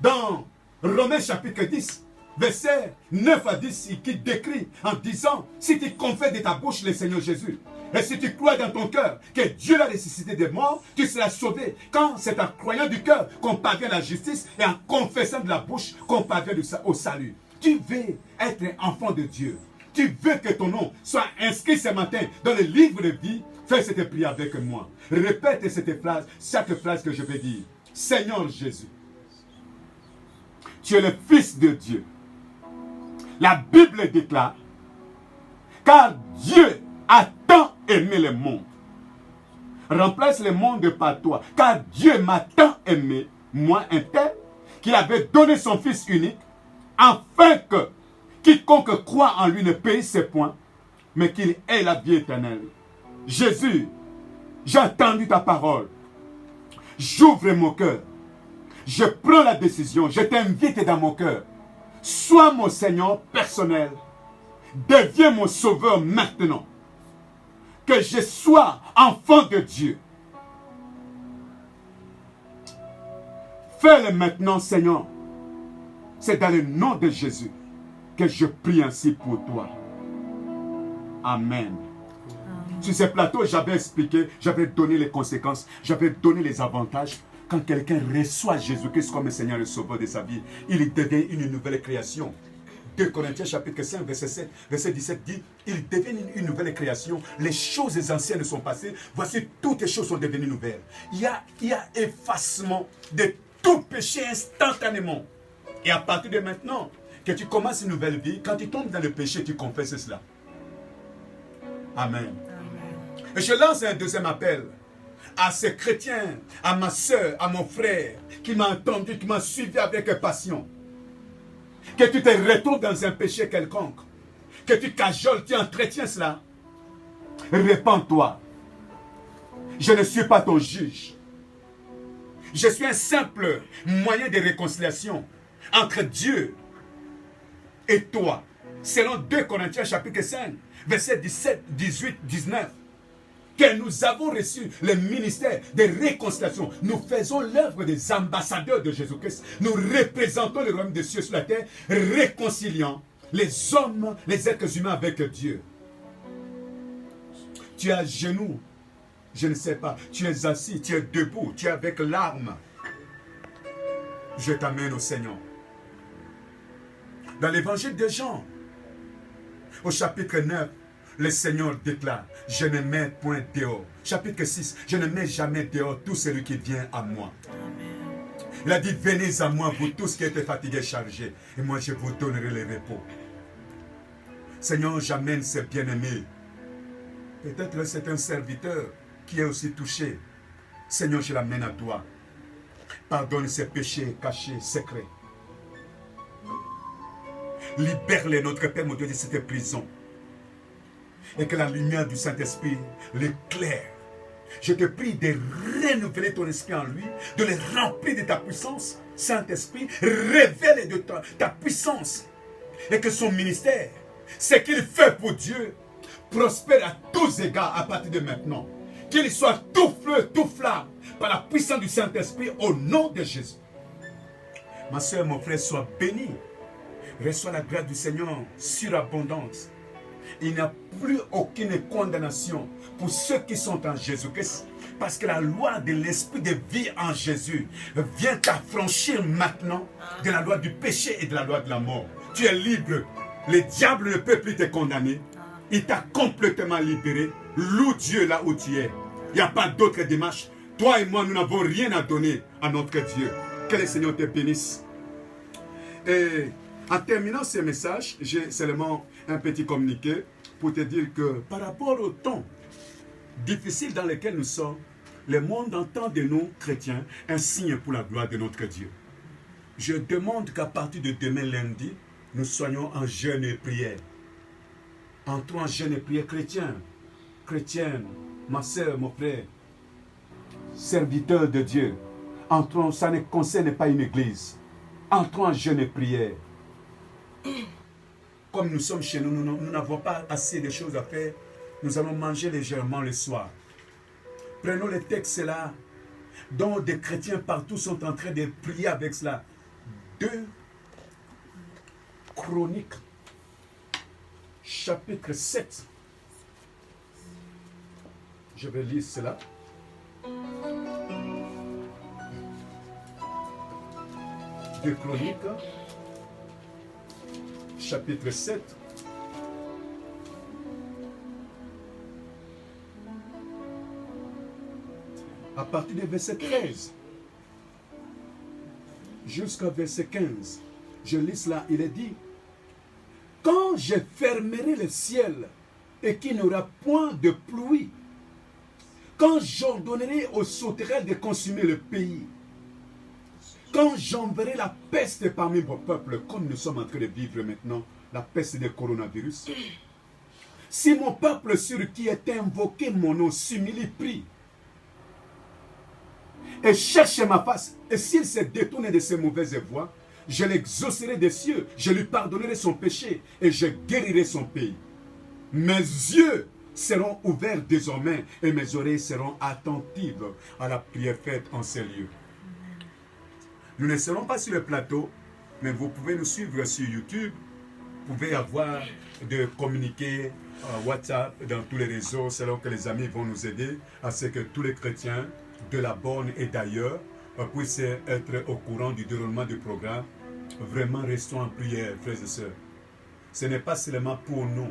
dans Romains chapitre 10, versets 9 à 10, qui décrit en disant, si tu confesses de ta bouche le Seigneur Jésus, et si tu crois dans ton cœur que Dieu l'a ressuscité des morts, tu seras sauvé. Quand c'est en croyant du cœur qu'on parvient à la justice et en confessant de la bouche qu'on parvient au salut. Tu veux être enfant de Dieu. Tu veux que ton nom soit inscrit ce matin dans le livre de vie. Fais cette prière avec moi. Répète cette phrase, chaque phrase que je vais dire. Seigneur Jésus, tu es le Fils de Dieu. La Bible déclare, car Dieu a tant aimé le monde. Remplace le monde par toi. Car Dieu m'a tant aimé, moi un tel, qu'il avait donné son Fils unique, afin que quiconque croit en lui ne périsse point, mais qu'il ait la vie éternelle. Jésus, j'ai entendu ta parole. J'ouvre mon cœur. Je prends la décision. Je t'invite dans mon cœur. Sois mon Seigneur personnel. Deviens mon sauveur maintenant. Que je sois enfant de Dieu. Fais-le maintenant, Seigneur. C'est dans le nom de Jésus que je prie ainsi pour toi. Amen. Sur ce plateau, j'avais expliqué, j'avais donné les conséquences, j'avais donné les avantages. Quand quelqu'un reçoit Jésus-Christ comme Seigneur et Sauveur de sa vie, il devient une nouvelle création. 2 Corinthiens chapitre 5, verset 17 dit, il devient une nouvelle création. Les choses anciennes sont passées. Voici, toutes les choses sont devenues nouvelles. Il y a effacement de tout péché instantanément. Et à partir de maintenant, que tu commences une nouvelle vie, quand tu tombes dans le péché, tu confesses cela. Amen. Et je lance un deuxième appel à ces chrétiens, à ma soeur, à mon frère, qui m'a entendu, qui m'a suivi avec passion. Que tu te retrouves dans un péché quelconque, que tu cajoles, tu entretiens cela. Répands-toi. Je ne suis pas ton juge. Je suis un simple moyen de réconciliation entre Dieu et toi. Selon 2 Corinthiens chapitre 5, versets 17, 18, 19. Que nous avons reçu le ministère de réconciliation. Nous faisons l'œuvre des ambassadeurs de Jésus-Christ. Nous représentons le royaume des cieux sur la terre, réconciliant les hommes, les êtres humains avec Dieu. Tu es à genoux, je ne sais pas. Tu es assis, tu es debout, tu es avec l'arme. Je t'amène au Seigneur. Dans l'évangile de Jean, au chapitre 9, le Seigneur déclare, je ne mets point dehors. Chapitre 6, je ne mets jamais dehors tout celui qui vient à moi. Il a dit, venez à moi, vous tous qui êtes fatigués, chargés, et moi je vous donnerai le repos. Seigneur, j'amène ces bien-aimés. Peut-être c'est un serviteur qui est aussi touché. Seigneur, je l'amène à toi. Pardonne ses péchés cachés, secrets. Libère-les, notre Père, mon Dieu, de cette prison. Et que la lumière du Saint-Esprit l'éclaire. Je te prie de renouveler ton esprit en lui, de le remplir de ta puissance. Saint-Esprit, révèle de ta puissance. Et que son ministère, ce qu'il fait pour Dieu, prospère à tous égards à partir de maintenant. Qu'il soit tout feu, tout flamme, par la puissance du Saint-Esprit, au nom de Jésus. Ma soeur, mon frère, sois béni. Reçois la grâce du Seigneur surabondante. Il n'y a plus aucune condamnation pour ceux qui sont en Jésus-Christ. Parce que la loi de l'esprit de vie en Jésus vient t'affranchir maintenant de la loi du péché et de la loi de la mort. Tu es libre. Le diable ne peut plus te condamner. Il t'a complètement libéré. Loue Dieu là où tu es. Il n'y a pas d'autre démarche. Toi et moi, nous n'avons rien à donner à notre Dieu. Que le Seigneur te bénisse. Et en terminant ce message, j'ai seulement un petit communiqué pour te dire que par rapport au temps difficile dans lequel nous sommes, le monde entend de nous, chrétiens, un signe pour la gloire de notre Dieu. Je demande qu'à partir de demain lundi, nous soyons en jeûne et prière. Entrons en jeûne et prière chrétien, chrétienne, ma soeur, mon frère, serviteur de Dieu. Entrons, ça ne concerne pas une église. Entrons en jeûne et prière. Comme nous sommes chez nous, nous n'avons pas assez de choses à faire. Nous allons manger légèrement le soir. Prenons les textes là, dont des chrétiens partout sont en train de prier avec cela. 2 Chroniques, chapitre 7. Je vais lire cela. Deux Chroniques, chapitre 7. À partir du verset 13 jusqu'au verset 15, je lis cela, il est dit, quand je fermerai le ciel et qu'il n'y aura point de pluie, quand j'ordonnerai aux sauterelles de consumer le pays, quand j'enverrai la peste parmi vos peuples, comme nous sommes en train de vivre maintenant, la peste du coronavirus, si mon peuple sur qui est invoqué mon nom s'humilie, prie, et cherche ma face, et s'il se détourne de ses mauvaises voies, je l'exaucerai des cieux, je lui pardonnerai son péché, et je guérirai son pays. Mes yeux seront ouverts désormais, et mes oreilles seront attentives à la prière faite en ces lieux. Nous ne serons pas sur le plateau, mais vous pouvez nous suivre sur YouTube. Vous pouvez avoir de communiquer WhatsApp dans tous les réseaux, selon que les amis vont nous aider à ce que tous les chrétiens de la borne et d'ailleurs puissent être au courant du déroulement du programme. Vraiment, restons en prière, frères et sœurs. Ce n'est pas seulement pour nous.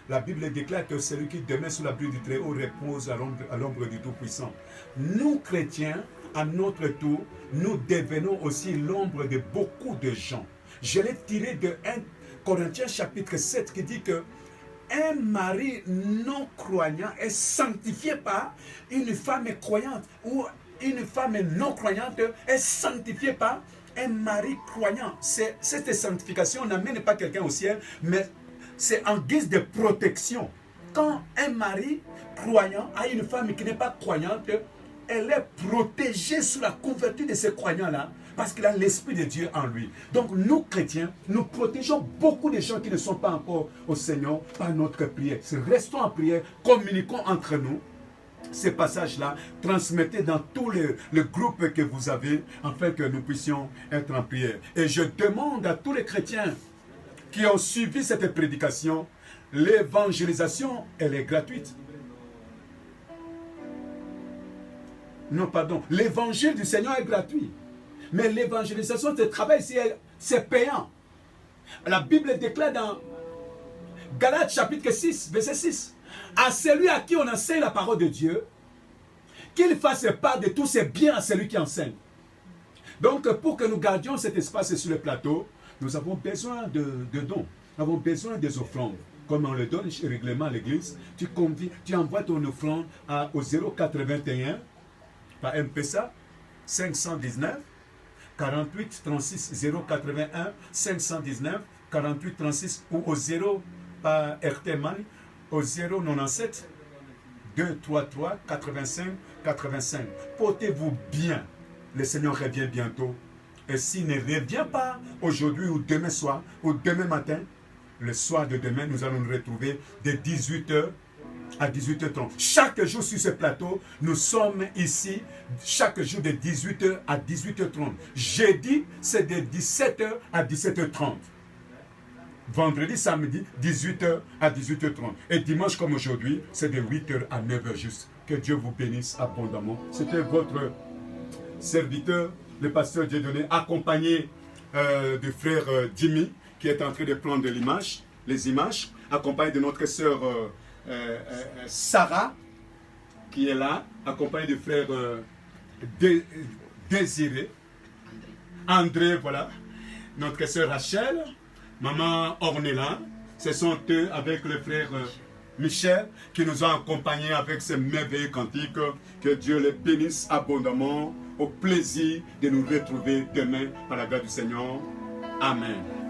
La Bible déclare que celui qui demeure sous l'abri du Très-Haut repose à l'ombre du Tout-Puissant. Nous, chrétiens, à notre tour, nous devenons aussi l'ombre de beaucoup de gens. Je l'ai tiré de 1 Corinthiens chapitre 7 qui dit que un mari non croyant est sanctifié par une femme croyante, ou une femme non croyante est sanctifiée par un mari croyant. Cette sanctification n'amène pas quelqu'un au ciel, mais c'est en guise de protection. Quand un mari croyant a une femme qui n'est pas croyante, elle est protégée sous la couverture de ces croyants-là, parce qu'il a l'Esprit de Dieu en lui. Donc nous, chrétiens, nous protégeons beaucoup de gens qui ne sont pas encore au Seigneur par notre prière. Restons en prière, communiquons entre nous. Ces passages-là, transmettez dans tous les groupes que vous avez, afin que nous puissions être en prière. Et je demande à tous les chrétiens qui ont suivi cette prédication, l'évangélisation, elle est gratuite. Non, pardon, l'évangile du Seigneur est gratuit. Mais l'évangélisation, ce travail, c'est payant. La Bible déclare dans Galates chapitre 6, verset 6, à celui à qui on enseigne la parole de Dieu, qu'il fasse part de tous ses biens à celui qui enseigne. Donc, pour que nous gardions cet espace sur le plateau, nous avons besoin de dons. Nous avons besoin des offrandes. Comme on le donne régulièrement à l'église, tu envoies ton offrande au 081 par M-Pesa 519 48 36 081 519 48 36 ou au 0 par RTMan au 097 233 85 85. Portez-vous bien. Le Seigneur revient bientôt. Et s'il ne revient pas aujourd'hui ou demain soir ou demain matin, le soir de demain, nous allons nous retrouver de 18h à 18h30. Chaque jour sur ce plateau, nous sommes ici chaque jour de 18h à 18h30. Jeudi, c'est de 17h à 17h30. Vendredi, samedi, 18h à 18h30. Et dimanche comme aujourd'hui, c'est de 8h à 9h juste. Que Dieu vous bénisse abondamment. C'était votre serviteur, le pasteur Dieudonné, accompagné du frère Jimmy, qui est en train de prendre les images, accompagné de notre sœur Sarah, qui est là, accompagné du frère Désiré, André, voilà, notre sœur Rachel, maman Ornella, ce sont eux avec le frère Michel qui nous ont accompagnés avec ces merveilleux cantiques. Que Dieu les bénisse abondamment. Au plaisir de nous retrouver demain par la grâce du Seigneur. Amen.